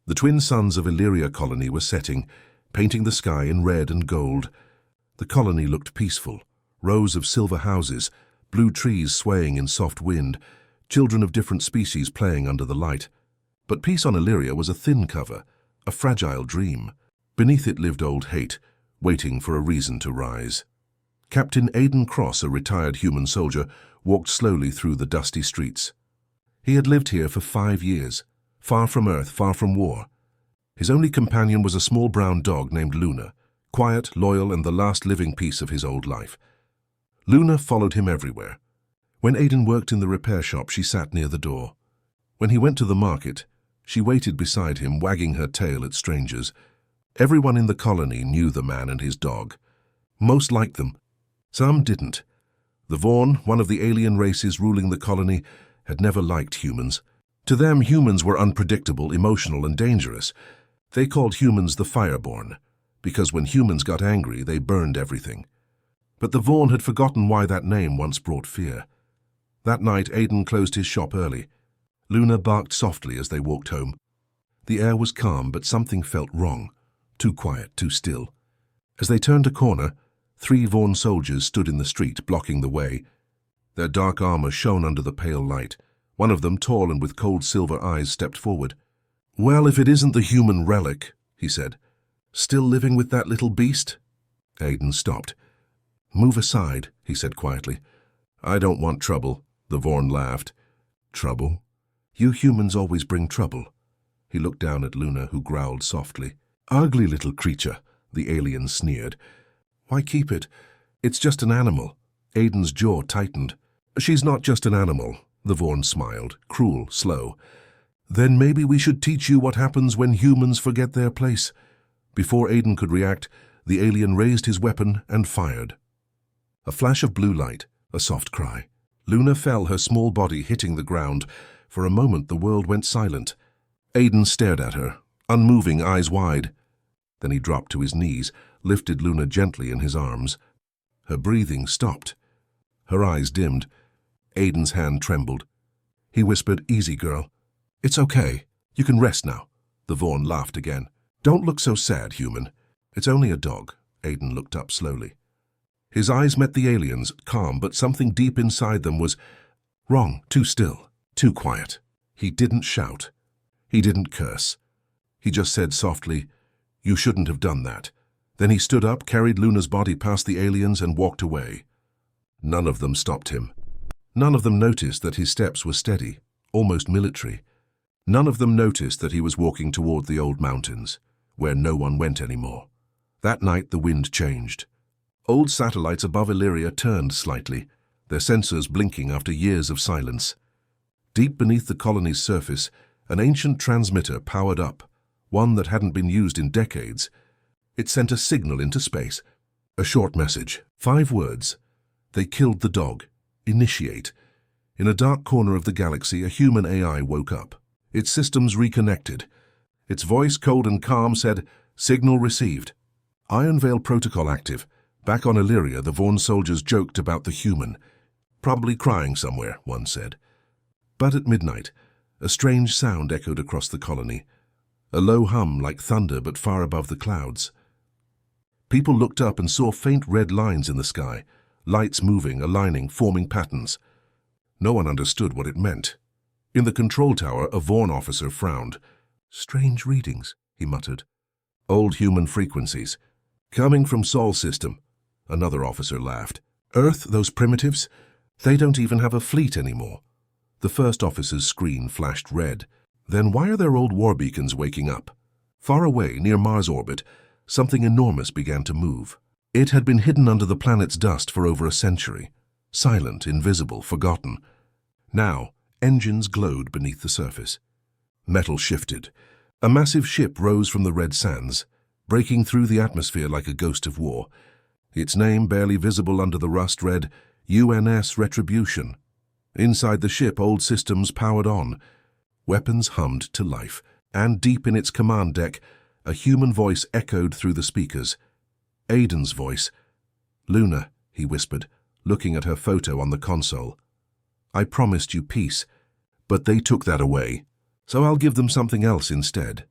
The twin suns of Illyria colony were setting, painting the sky in red and gold. The colony looked peaceful, rows of silver houses, blue trees swaying in soft wind, children of different species playing under the light. But peace on Illyria was a thin cover, a fragile dream. Beneath it lived old hate, waiting for a reason to rise. Captain Aidan Cross, a retired human soldier, walked slowly through the dusty streets. He had lived here for 5 years, far from Earth, far from war. His only companion was a small brown dog named Luna, quiet, loyal, and the last living piece of his old life. Luna followed him everywhere. When Aidan worked in the repair shop, she sat near the door. When he went to the market, she waited beside him, wagging her tail at strangers. Everyone in the colony knew the man and his dog. Most liked them. Some didn't. The Vaughn, one of the alien races ruling the colony, had never liked humans. To them, humans were unpredictable, emotional, and dangerous. They called humans the Fireborn, because when humans got angry, they burned everything. But the Vaughn had forgotten why that name once brought fear. That night, Aidan closed his shop early. Luna barked softly as they walked home. The air was calm, but something felt wrong. Too quiet, too still. As they turned a corner, 3 Vaughn soldiers stood in the street, blocking the way. Their dark armor shone under the pale light. One of them, tall and with cold silver eyes, stepped forward. "Well, if it isn't the human relic," he said. "Still living with that little beast?" Aidan stopped. "Move aside," he said quietly. "I don't want trouble," the Vaughn laughed. "Trouble? You humans always bring trouble." He looked down at Luna, who growled softly. "Ugly little creature," the alien sneered. "Why keep it? It's just an animal." Aidan's jaw tightened. "She's not just an animal," the Vaughn smiled, cruel, slow. "Then maybe we should teach you what happens when humans forget their place." Before Aidan could react, the alien raised his weapon and fired. A flash of blue light, a soft cry. Luna fell, her small body hitting the ground. For a moment, the world went silent. Aidan stared at her, unmoving, eyes wide. Then he dropped to his knees, lifted Luna gently in his arms. Her breathing stopped. Her eyes dimmed. Aidan's hand trembled. He whispered, "Easy, girl. It's okay. You can rest now." The Vaughn laughed again. "Don't look so sad, human. It's only a dog." Aidan looked up slowly. His eyes met the alien's, calm, but something deep inside them was wrong, too still, too quiet. He didn't shout. He didn't curse. He just said softly, "You shouldn't have done that." Then he stood up, carried Luna's body past the aliens, and walked away. None of them stopped him. None of them noticed that his steps were steady, almost military. None of them noticed that he was walking toward the old mountains, where no one went anymore. That night the wind changed. Old satellites above Illyria turned slightly, their sensors blinking after years of silence. Deep beneath the colony's surface, an ancient transmitter powered up, one that hadn't been used in decades. It sent a signal into space, a short message, 5 words. They killed the dog. Initiate. In a dark corner of the galaxy, a human AI woke up. Its systems reconnected. Its voice, cold and calm, said, "Signal received." Iron Veil protocol active. Back on Illyria, the Vaughn soldiers joked about the human. "Probably crying somewhere," one said. But at midnight, a strange sound echoed across the colony. A low hum like thunder, but far above the clouds. People looked up and saw faint red lines in the sky, lights moving, aligning, forming patterns. No one understood what it meant. In the control tower, a Vaughn officer frowned. "Strange readings," he muttered. "Old human frequencies. Coming from Sol system." Another officer laughed. "Earth, those primitives? They don't even have a fleet anymore." The first officer's screen flashed red. Then why are their old war beacons waking up? Far away, near Mars orbit, something enormous began to move. It had been hidden under the planet's dust for over a century. Silent, invisible, forgotten. Now, engines glowed beneath the surface. Metal shifted. A massive ship rose from the red sands, breaking through the atmosphere like a ghost of war. Its name, barely visible under the rust, read UNS Retribution. Inside the ship, old systems powered on. Weapons hummed to life, and deep in its command deck, a human voice echoed through the speakers. Aidan's voice. "Luna," he whispered, looking at her photo on the console. "I promised you peace, but they took that away, so I'll give them something else instead."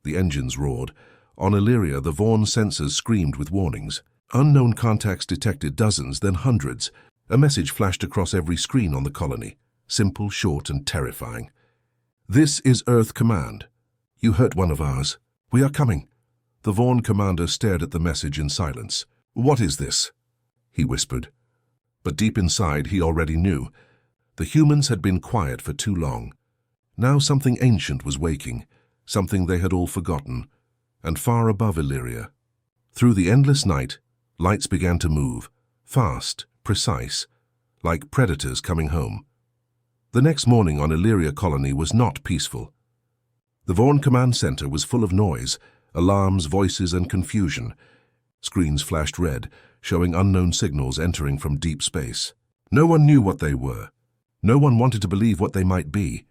The engines roared. On Illyria, the Vaughn sensors screamed with warnings. Unknown contacts detected dozens, then hundreds. A message flashed across every screen on the colony. Simple, short, and terrifying. "This is Earth Command. You hurt one of ours. We are coming." The Vaughn commander stared at the message in silence. "What is this?" he whispered. But deep inside, he already knew. The humans had been quiet for too long. Now something ancient was waking, something they had all forgotten. And far above Illyria, through the endless night, lights began to move, fast, precise, like predators coming home. The next morning on Illyria colony was not peaceful. The Vaughn command center was full of noise, alarms, voices, and confusion. Screens flashed red, showing unknown signals entering from deep space. No one knew what they were. No one wanted to believe what they might be.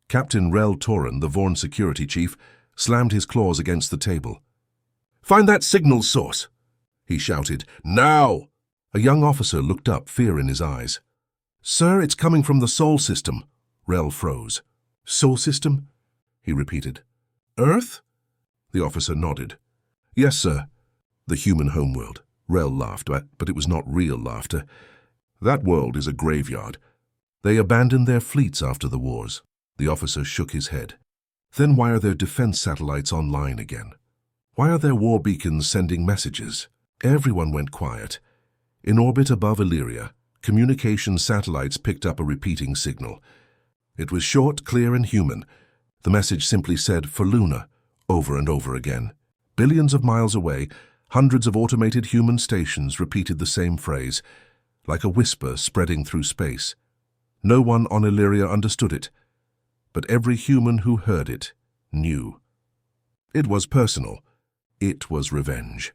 Captain Rel Toran, the Vaughn security chief, slammed his claws against the table. "Find that signal source!" he shouted. "Now!" A young officer looked up, fear in his eyes. "Sir, it's coming from the Sol system." Rel froze. "Sol system?" he repeated. "Earth?" The officer nodded. "Yes, sir." "The human homeworld." Rel laughed, but it was not real laughter. "That world is a graveyard. They abandoned their fleets after the wars." The officer shook his head. "Then why are their defense satellites online again? Why are their war beacons sending messages?" Everyone went quiet. In orbit above Illyria, communication satellites picked up a repeating signal. It was short, clear, and human. The message simply said, "For Luna," over and over again. Billions of miles away, hundreds of automated human stations repeated the same phrase, like a whisper spreading through space. No one on Illyria understood it, but every human who heard it knew. It was personal. It was revenge.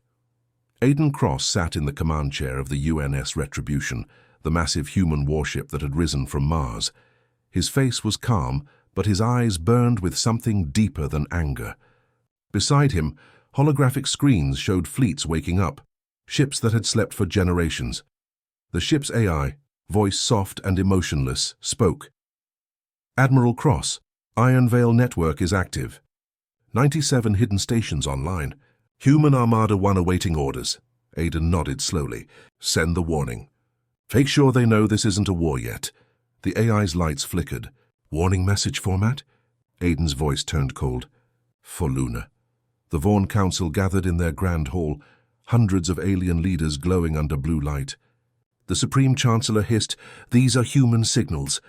Aiden Cross sat in the command chair of the UNS Retribution, the massive human warship that had risen from Mars. His face was calm, but his eyes burned with something deeper than anger. Beside him, holographic screens showed fleets waking up, ships that had slept for generations. The ship's AI, voice soft and emotionless, spoke. "Admiral Cross, Iron Veil network is active. 97 hidden stations online. Human Armada 1 awaiting orders." Aiden nodded slowly. "Send the warning. Make sure they know this isn't a war yet." The AI's lights flickered. "Warning message format?" Aiden's voice turned cold. "For Luna." The Vaughn Council gathered in their grand hall, hundreds of alien leaders glowing under blue light. The Supreme Chancellor hissed, "These are human signals.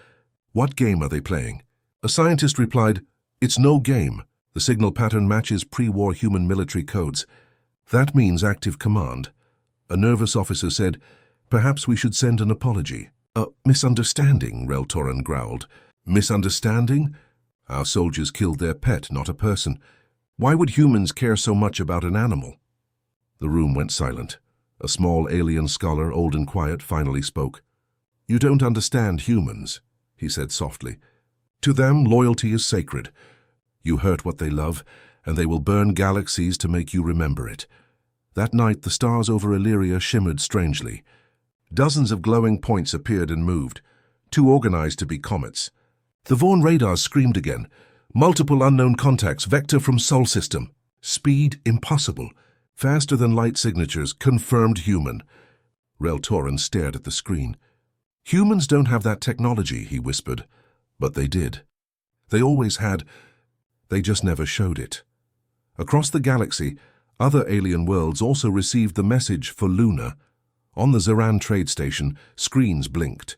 What game are they playing?" A scientist replied, "It's no game. The signal pattern matches pre-war human military codes. That means active command." A nervous officer said, "Perhaps we should send an apology." "A misunderstanding," Rel Toran growled. "Misunderstanding? Our soldiers killed their pet, not a person. Why would humans care so much about an animal?" The room went silent. A small alien scholar, old and quiet, finally spoke. "You don't understand humans," he said softly. "To them, loyalty is sacred. You hurt what they love, and they will burn galaxies to make you remember it." That night, the stars over Illyria shimmered strangely. Dozens of glowing points appeared and moved, too organized to be comets. The Vaughn radars screamed again. "Multiple unknown contacts, vector from Sol system. Speed impossible. Faster than light signatures, confirmed human." Rel Toran stared at the screen. "Humans don't have that technology," he whispered. But they did. They always had. They just never showed it. Across the galaxy, other alien worlds also received the message for Luna. On the Zeran trade station, screens blinked.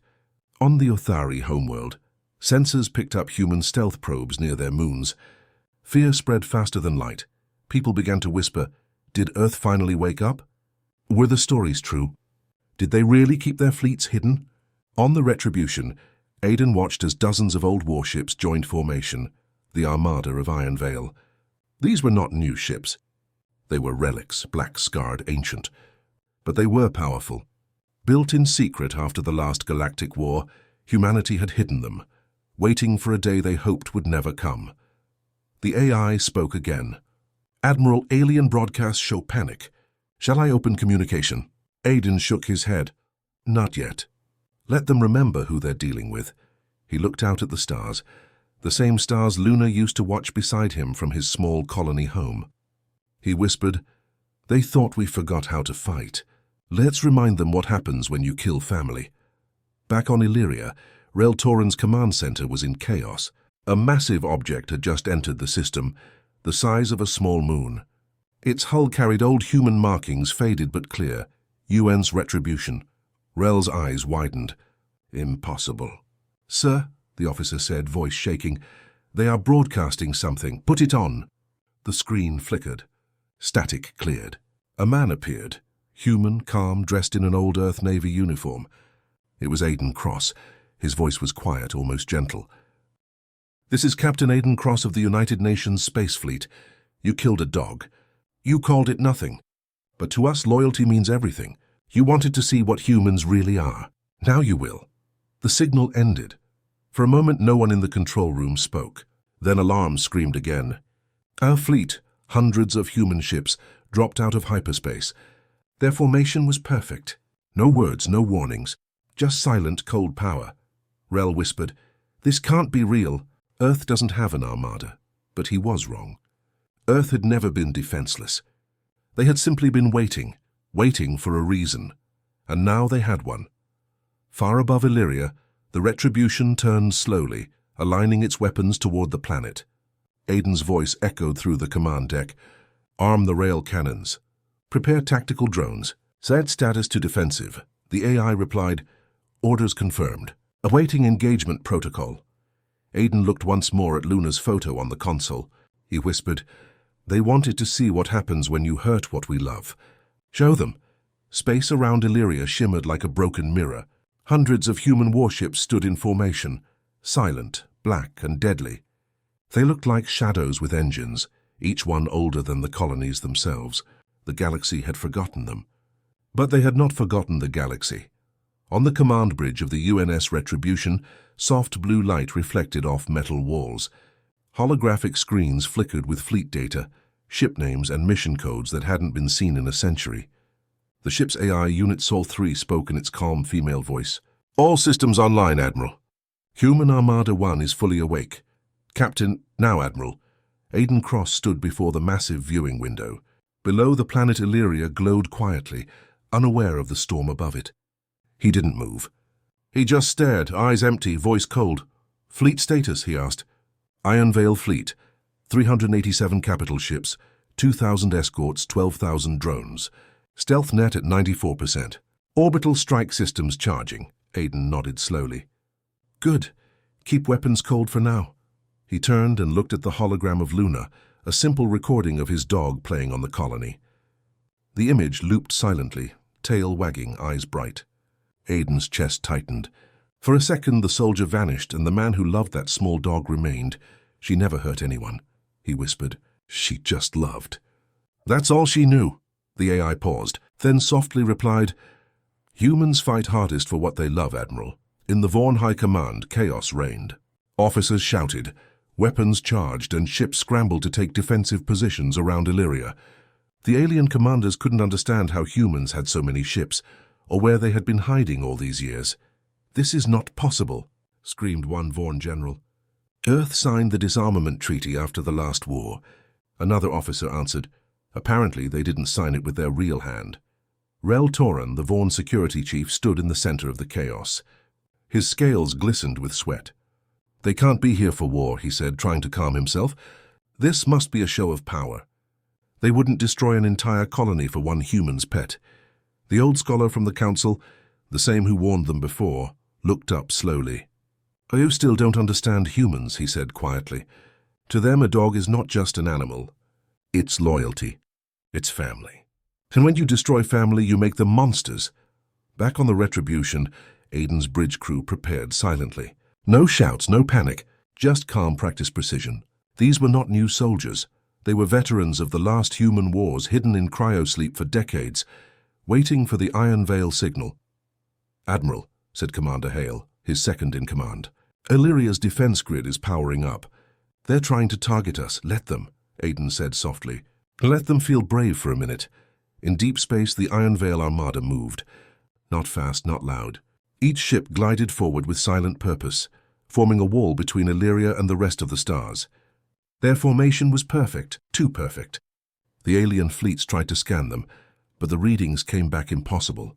On the Othari homeworld, sensors picked up human stealth probes near their moons. Fear spread faster than light. People began to whisper, "Did Earth finally wake up?" Were the stories true? Did they really keep their fleets hidden? On the Retribution, Aiden watched as dozens of old warships joined formation, the Armada of Iron Veil. These were not new ships. They were relics, black-scarred, ancient. But they were powerful. Built in secret after the last galactic war, humanity had hidden them, waiting for a day they hoped would never come. The AI spoke again. "Admiral, alien broadcasts show panic. Shall I open communication?" Aiden shook his head. "Not yet. Let them remember who they're dealing with." He looked out at the stars. the same stars Luna used to watch beside him from his small colony home. He whispered, "They thought we forgot how to fight. Let's remind them what happens when you kill family." Back on Illyria, Reltoran's command center was in chaos. A massive object had just entered the system, the size of a small moon. Its hull carried old human markings, faded but clear. UN's retribution. Rel's eyes widened. "Impossible." "Sir," the officer said, voice shaking, "they are broadcasting something. Put it on." The screen flickered. Static cleared. A man appeared, human, calm, dressed in an old Earth Navy uniform. It was Aiden Cross. His voice was quiet, almost gentle. "This is Captain Aiden Cross of the United Nations Space Fleet. You killed a dog. You called it nothing. But to us, loyalty means everything. You wanted to see what humans really are. Now you will." The signal ended. For a moment, no one in the control room spoke. Then alarms screamed again. Our fleet, hundreds of human ships, dropped out of hyperspace. Their formation was perfect. No words, no warnings. Just silent, cold power. Rel whispered, "This can't be real. Earth doesn't have an armada." But he was wrong. Earth had never been defenseless. They had simply been waiting for a reason. And now they had one. Far above Illyria, the Retribution turned slowly, aligning its weapons toward the planet. Aiden's voice echoed through the command deck. "Arm the rail cannons. Prepare tactical drones. Set status to defensive." The AI replied, "Orders confirmed. Awaiting engagement protocol." Aiden looked once more at Luna's photo on the console. He whispered, "They wanted to see what happens when you hurt what we love. Show them." Space around Illyria shimmered like a broken mirror. Hundreds of human warships stood in formation, silent, black, and deadly. They looked like shadows with engines, each one older than the colonies themselves. The galaxy had forgotten them. But they had not forgotten the galaxy. On the command bridge of the UNS Retribution, soft blue light reflected off metal walls. Holographic screens flickered with fleet data, ship names, and mission codes that hadn't been seen in a century. The ship's AI, Unit Sol 3, spoke in its calm female voice. "All systems online, Admiral. Human Armada 1 is fully awake. Captain, now, Admiral." Aiden Cross stood before the massive viewing window. Below, the planet Illyria glowed quietly, unaware of the storm above it. He didn't move. He just stared, eyes empty, voice cold. "Fleet status?" he asked. "Iron Veil Fleet. 387 capital ships, 2,000 escorts, 12,000 drones. Stealth net at 94%. Orbital strike systems charging." Aiden nodded slowly. "Good. Keep weapons cold for now." He turned and looked at the hologram of Luna, a simple recording of his dog playing on the colony. The image looped silently, tail wagging, eyes bright. Aiden's chest tightened. For a second, the soldier vanished, and the man who loved that small dog remained. "She never hurt anyone," he whispered. "She just loved." "That's all she knew." The AI paused, then softly replied, "Humans fight hardest for what they love, Admiral." In the Vaughn High Command, chaos reigned. Officers shouted, weapons charged, and ships scrambled to take defensive positions around Illyria. The alien commanders couldn't understand how humans had so many ships, or where they had been hiding all these years. "This is not possible," screamed one Vaughn general. "Earth signed the disarmament treaty after the last war." Another officer answered, "Apparently they didn't sign it with their real hand." Reltoran, the Vaughn security chief, stood in the center of the chaos. His scales glistened with sweat. "They can't be here for war," he said, trying to calm himself. "This must be a show of power. They wouldn't destroy an entire colony for one human's pet." The old scholar from the council, the same who warned them before, looked up slowly. "You still don't understand humans," he said quietly. "To them, a dog is not just an animal. It's loyalty. It's family. And when you destroy family, you make them monsters." Back on the Retribution, Aiden's bridge crew prepared silently. No shouts, no panic, just calm practice precision. These were not new soldiers. They were veterans of the last human wars, hidden in cryosleep for decades, waiting for the Iron Veil signal. "Admiral," said Commander Hale, his second in command, "Illyria's defense grid is powering up. They're trying to target us. Let them," Aiden said softly. "Let them feel brave for a minute." In deep space, the Iron Veil Armada moved. Not fast, not loud. Each ship glided forward with silent purpose. forming a wall between Illyria and the rest of the stars. Their formation was perfect, too perfect. The alien fleets tried to scan them, but the readings came back impossible.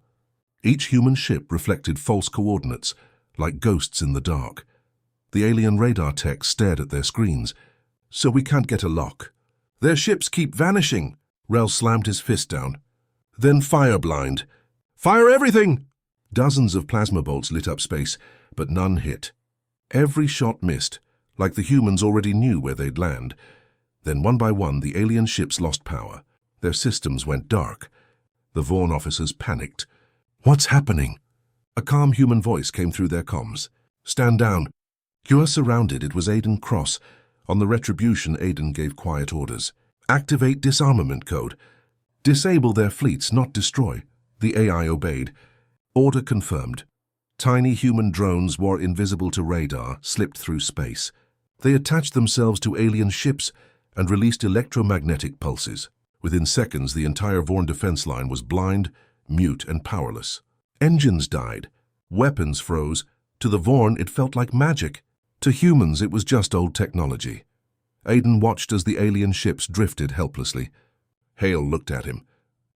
Each human ship reflected false coordinates, like ghosts in the dark. The alien radar tech stared at their screens. "So we can't get a lock." "Their ships keep vanishing." Rel slammed his fist down. "Then fire blind. Fire everything!" Dozens of plasma bolts lit up space, but none hit. Every shot missed, like the humans already knew where they'd land. Then one by one, the alien ships lost power. Their systems went dark. The Vaughn officers panicked. "What's happening?" A calm human voice came through their comms. "Stand down. You are surrounded." It was Aiden Cross. On the Retribution, Aiden gave quiet orders. "Activate disarmament code. Disable their fleets, not destroy." The AI obeyed. Order confirmed. Tiny human drones, more invisible to radar, slipped through space. They attached themselves to alien ships and released electromagnetic pulses. Within seconds, the entire Vaughn defense line was blind, mute, and powerless. Engines died. Weapons froze. To the Vaughn, it felt like magic. To humans, it was just old technology. Aiden watched as the alien ships drifted helplessly. Hale looked at him.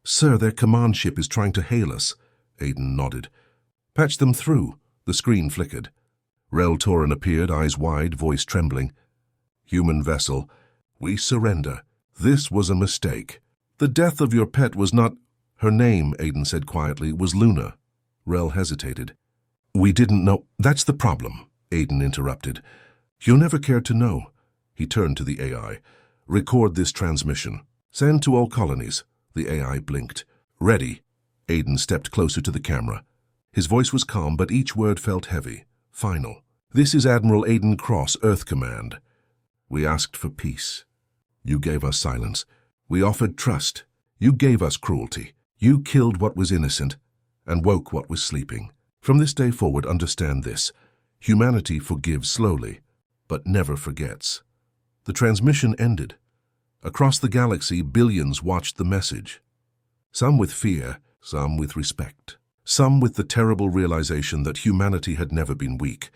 "Sir, their command ship is trying to hail us." Aiden nodded. "Patch them through." The screen flickered. Rel Torin appeared, eyes wide, voice trembling. "Human vessel, we surrender. This was a mistake. The death of your pet was not—" "Her name," Aiden said quietly, "was Luna." Rel hesitated. "We didn't know—" "That's the problem," Aiden interrupted. "You never cared to know." He turned to the AI. "Record this transmission. Send to all colonies." The AI blinked. "Ready." Aiden stepped closer to the camera. His voice was calm, but each word felt heavy, final. "This is Admiral Aiden Cross, Earth Command. We asked for peace. You gave us silence. We offered trust. You gave us cruelty. You killed what was innocent and woke what was sleeping. From this day forward, understand this. Humanity forgives slowly, but never forgets." The transmission ended. Across the galaxy, billions watched the message. Some with fear, some with respect. Some with the terrible realization that humanity had never been weak.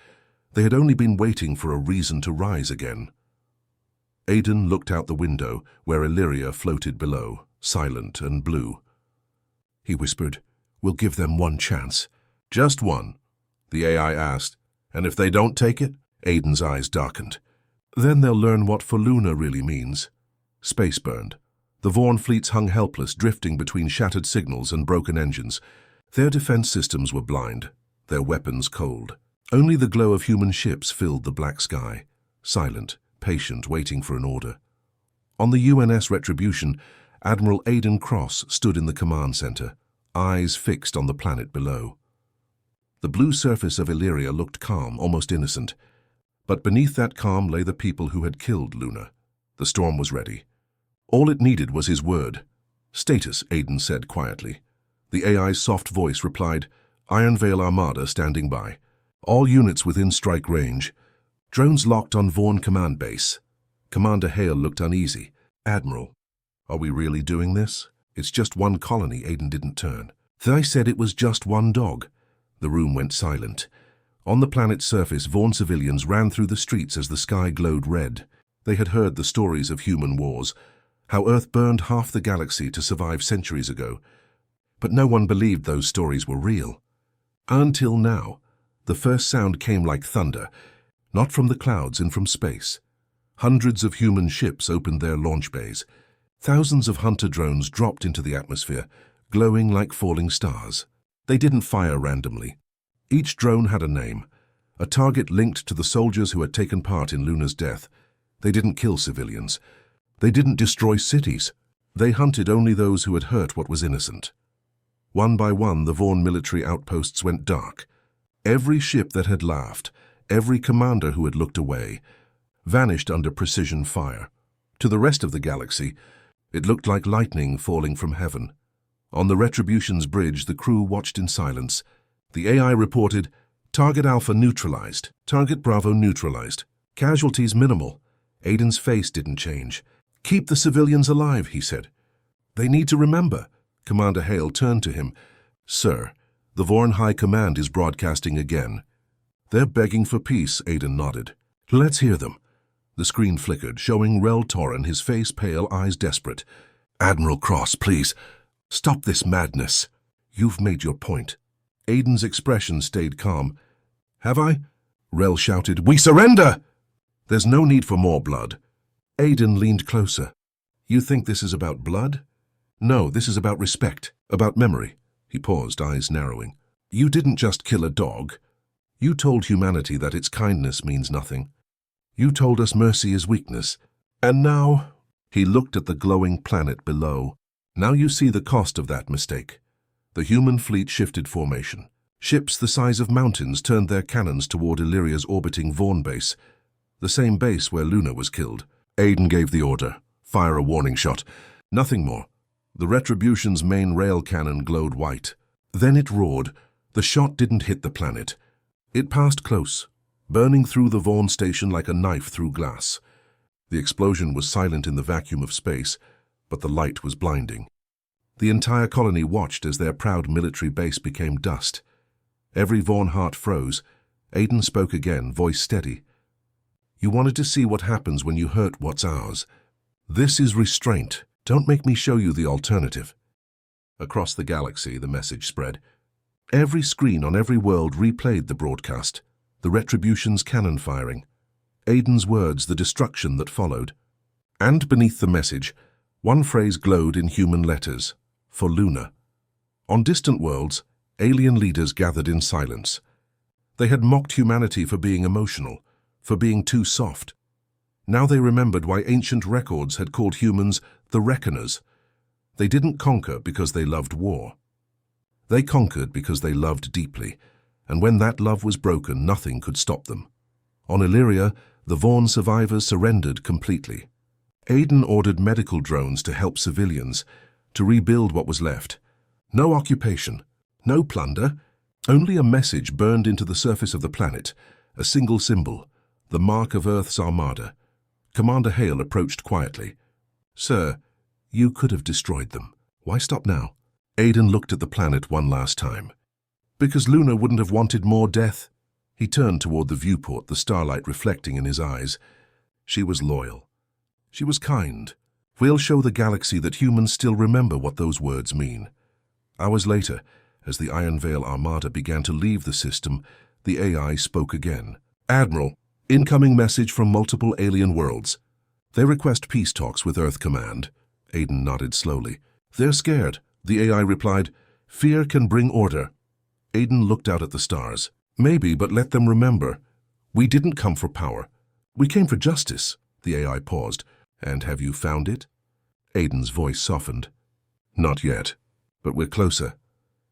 They had only been waiting for a reason to rise again. Aiden looked out the window, where Illyria floated below, silent and blue. He whispered, "We'll give them one chance." "Just one?" the AI asked. "And if they don't take it?" Aiden's eyes darkened. "Then they'll learn what for Luna really means." Space burned. The Vaughn fleets hung helpless, drifting between shattered signals and broken engines. Their defense systems were blind, their weapons cold. Only the glow of human ships filled the black sky, silent, patient, waiting for an order. On the UNS Retribution, Admiral Aiden Cross stood in the command center, eyes fixed on the planet below. The blue surface of Illyria looked calm, almost innocent. But beneath that calm lay the people who had killed Luna. The storm was ready. All it needed was his word. "Status," Aiden said quietly. The AI's soft voice replied, "Iron Veil Armada standing by. All units within strike range. Drones locked on Vaughn command base." Commander Hale looked uneasy. "Admiral, are we really doing this?" "It's just one colony." Aiden didn't turn. "I said it was just one dog." The room went silent. On the planet's surface, Vaughn civilians ran through the streets as the sky glowed red. They had heard the stories of human wars, how Earth burned half the galaxy to survive centuries ago. But no one believed those stories were real. Until now, the first sound came like thunder, not from the clouds and from space. Hundreds of human ships opened their launch bays. Thousands of hunter drones dropped into the atmosphere, glowing like falling stars. They didn't fire randomly. Each drone had a name, a target linked to the soldiers who had taken part in Luna's death. They didn't kill civilians. They didn't destroy cities. They hunted only those who had hurt what was innocent. One by one, the Vaughn military outposts went dark. Every ship that had laughed, every commander who had looked away, vanished under precision fire. To the rest of the galaxy, it looked like lightning falling from heaven. On the Retribution's bridge, the crew watched in silence. The AI reported, "Target Alpha neutralized. Target Bravo neutralized. Casualties minimal." Aiden's face didn't change. "Keep the civilians alive," he said. "They need to remember." Commander Hale turned to him. "Sir, the Vaughn High Command is broadcasting again. They're begging for peace, Aiden nodded. Let's hear them. The screen flickered, showing Rel Torren, his face pale, eyes desperate. Admiral Cross, please, stop this madness. You've made your point. Aiden's expression stayed calm. Have I? Rel shouted, We surrender! There's no need for more blood. Aiden leaned closer. You think this is about blood? No, this is about respect, about memory. He paused, eyes narrowing. You didn't just kill a dog. You told humanity that its kindness means nothing. You told us mercy is weakness. And now, he looked at the glowing planet below. Now you see the cost of that mistake. The human fleet shifted formation. Ships the size of mountains turned their cannons toward Illyria's orbiting Vaughn base, the same base where Luna was killed. Aiden gave the order. Fire a warning shot. Nothing more. The Retribution's main rail cannon glowed white. Then it roared. The shot didn't hit the planet. It passed close, burning through the Vaughn station like a knife through glass. The explosion was silent in the vacuum of space, but the light was blinding. The entire colony watched as their proud military base became dust. Every Vaughn heart froze. Aiden spoke again, voice steady. You wanted to see what happens when you hurt what's ours. This is restraint. Don't make me show you the alternative. Across the galaxy, the message spread. Every screen on every world replayed the broadcast, the Retribution's cannon firing. Aiden's words, the destruction that followed. And beneath the message, one phrase glowed in human letters, for Luna. On distant worlds, alien leaders gathered in silence. They had mocked humanity for being emotional, for being too soft. Now they remembered why ancient records had called humans the Reckoners. They didn't conquer because they loved war. They conquered because they loved deeply, and when that love was broken, nothing could stop them. On Illyria, the Vaughn survivors surrendered completely. Aiden ordered medical drones to help civilians, to rebuild what was left. No occupation, no plunder, only a message burned into the surface of the planet, a single symbol, the mark of Earth's Armada. Commander Hale approached quietly. Sir, you could have destroyed them. Why stop now? Aiden looked at the planet one last time. Because Luna wouldn't have wanted more death. He turned toward the viewport, the starlight reflecting in his eyes. She was loyal. She was kind. We'll show the galaxy that humans still remember what those words mean. Hours later, as the Iron Veil Armada began to leave the system, the AI spoke again. Admiral, incoming message from multiple alien worlds. They request peace talks with Earth Command. Aiden nodded slowly. They're scared. The AI replied, Fear can bring order. Aiden looked out at the stars. Maybe, but let them remember. We didn't come for power. We came for justice. The AI paused. And have you found it? Aiden's voice softened. Not yet, but we're closer.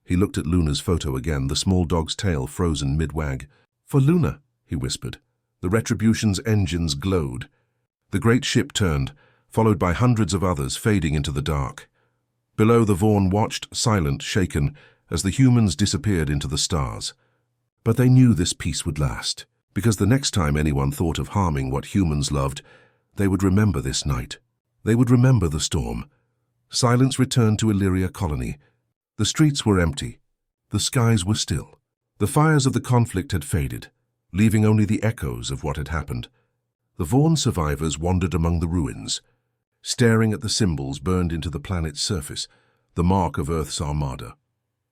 He looked at Luna's photo again, the small dog's tail frozen mid-wag. For Luna, he whispered. The Retribution's engines glowed. The great ship turned, followed by hundreds of others fading into the dark. Below, the Vaughn watched, silent, shaken, as the humans disappeared into the stars. But they knew this peace would last, because the next time anyone thought of harming what humans loved, they would remember this night. They would remember the storm. Silence returned to Illyria colony. The streets were empty. The skies were still. The fires of the conflict had faded, leaving only the echoes of what had happened. The Vaughn survivors wandered among the ruins, staring at the symbols burned into the planet's surface, the mark of Earth's Armada.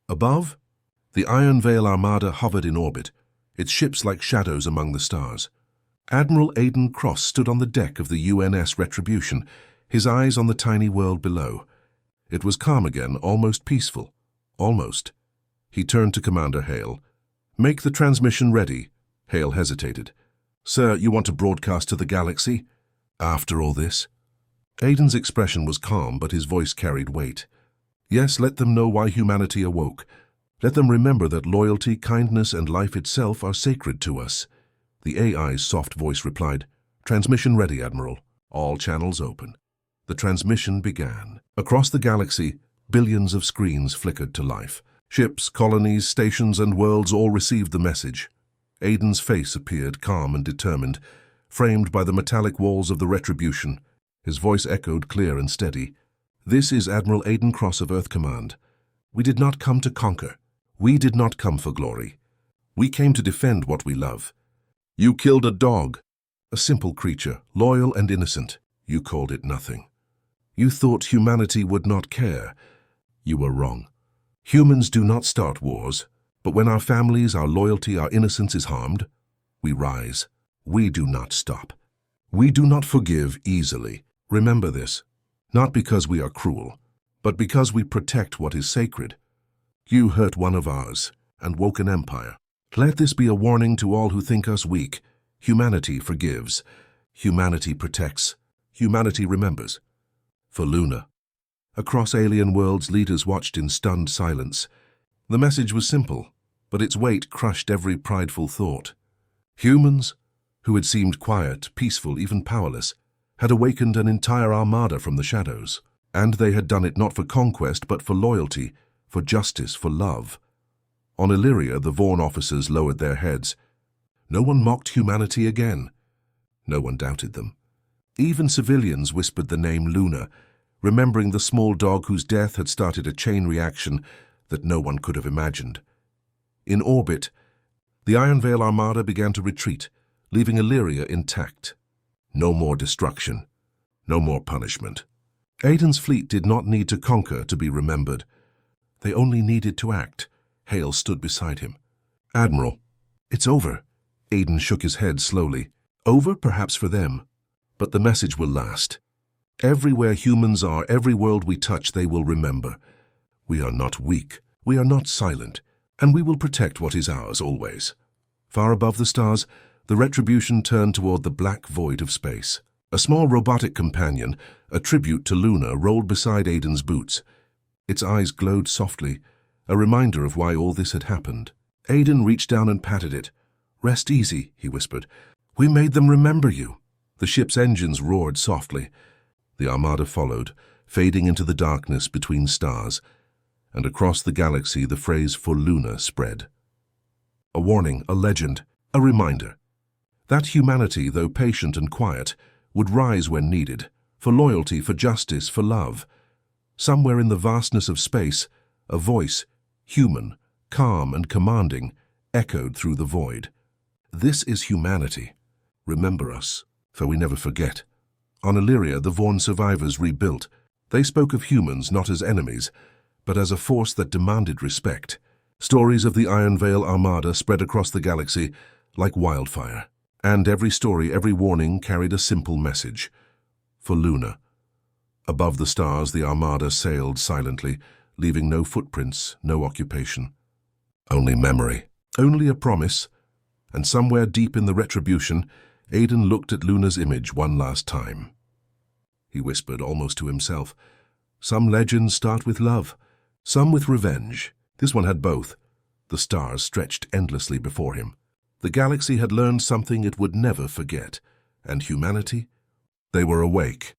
Above, the Iron Veil Armada hovered in orbit, its ships like shadows among the stars. Admiral Aiden Cross stood on the deck of the UNS Retribution, his eyes on the tiny world below. It was calm again, almost peaceful. Almost. He turned to Commander Hale. Make the transmission ready. Hale hesitated. Sir, you want to broadcast to the galaxy? After all this? Aiden's expression was calm, but his voice carried weight. Yes, let them know why humanity awoke. Let them remember that loyalty, kindness, and life itself are sacred to us. The AI's soft voice replied, Transmission ready, Admiral. All channels open. The transmission began. Across the galaxy, billions of screens flickered to life. Ships, colonies, stations, and worlds all received the message. Aiden's face appeared calm and determined, framed by the metallic walls of the Retribution. His voice echoed clear and steady. This is Admiral Aiden Cross of Earth Command. We did not come to conquer. We did not come for glory. We came to defend what we love. You killed a dog, a simple creature, loyal and innocent. You called it nothing. You thought humanity would not care. You were wrong. Humans do not start wars, but when our families, our loyalty, our innocence is harmed, we rise. We do not stop. We do not forgive easily. Remember this, not because we are cruel, but because we protect what is sacred. You hurt one of ours and woke an empire. Let this be a warning to all who think us weak. Humanity forgives. Humanity protects. Humanity remembers. For Luna. Across alien worlds, leaders watched in stunned silence. The message was simple, but its weight crushed every prideful thought. Humans, who had seemed quiet, peaceful, even powerless, had awakened an entire armada from the shadows. And they had done it not for conquest, but for loyalty, for justice, for love. On Illyria, the Vaughn officers lowered their heads. No one mocked humanity again. No one doubted them. Even civilians whispered the name Luna, remembering the small dog whose death had started a chain reaction that no one could have imagined. In orbit, the Ironvale Armada began to retreat, leaving Illyria intact. No more destruction. No more punishment. Aiden's fleet did not need to conquer to be remembered. They only needed to act. Hale stood beside him. Admiral, it's over. Aiden shook his head slowly. Over, perhaps for them, but the message will last. Everywhere humans are, every world we touch, they will remember. We are not weak, we are not silent, and we will protect what is ours always. Far above the stars, the Retribution turned toward the black void of space. A small robotic companion, a tribute to Luna, rolled beside Aiden's boots. Its eyes glowed softly, a reminder of why all this had happened. Aiden reached down and patted it. "Rest easy," he whispered. "We made them remember you." The ship's engines roared softly. The Armada followed, fading into the darkness between stars, and across the galaxy the phrase "for Luna" spread. A warning, a legend, a reminder. That humanity, though patient and quiet, would rise when needed, for loyalty, for justice, for love. Somewhere in the vastness of space, a voice, human, calm and commanding, echoed through the void. This is humanity. Remember us, for we never forget. On Illyria, the Vaughn survivors rebuilt. They spoke of humans not as enemies, but as a force that demanded respect. Stories of the Ironvale Armada spread across the galaxy like wildfire. And every story, every warning carried a simple message. For Luna. Above the stars, the Armada sailed silently, leaving no footprints, no occupation. Only memory. Only a promise. And somewhere deep in the Retribution, Aiden looked at Luna's image one last time. He whispered almost to himself, "Some legends start with love, some with revenge." This one had both. The stars stretched endlessly before him. The galaxy had learned something it would never forget. And humanity? They were awake.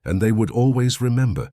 And they would always remember.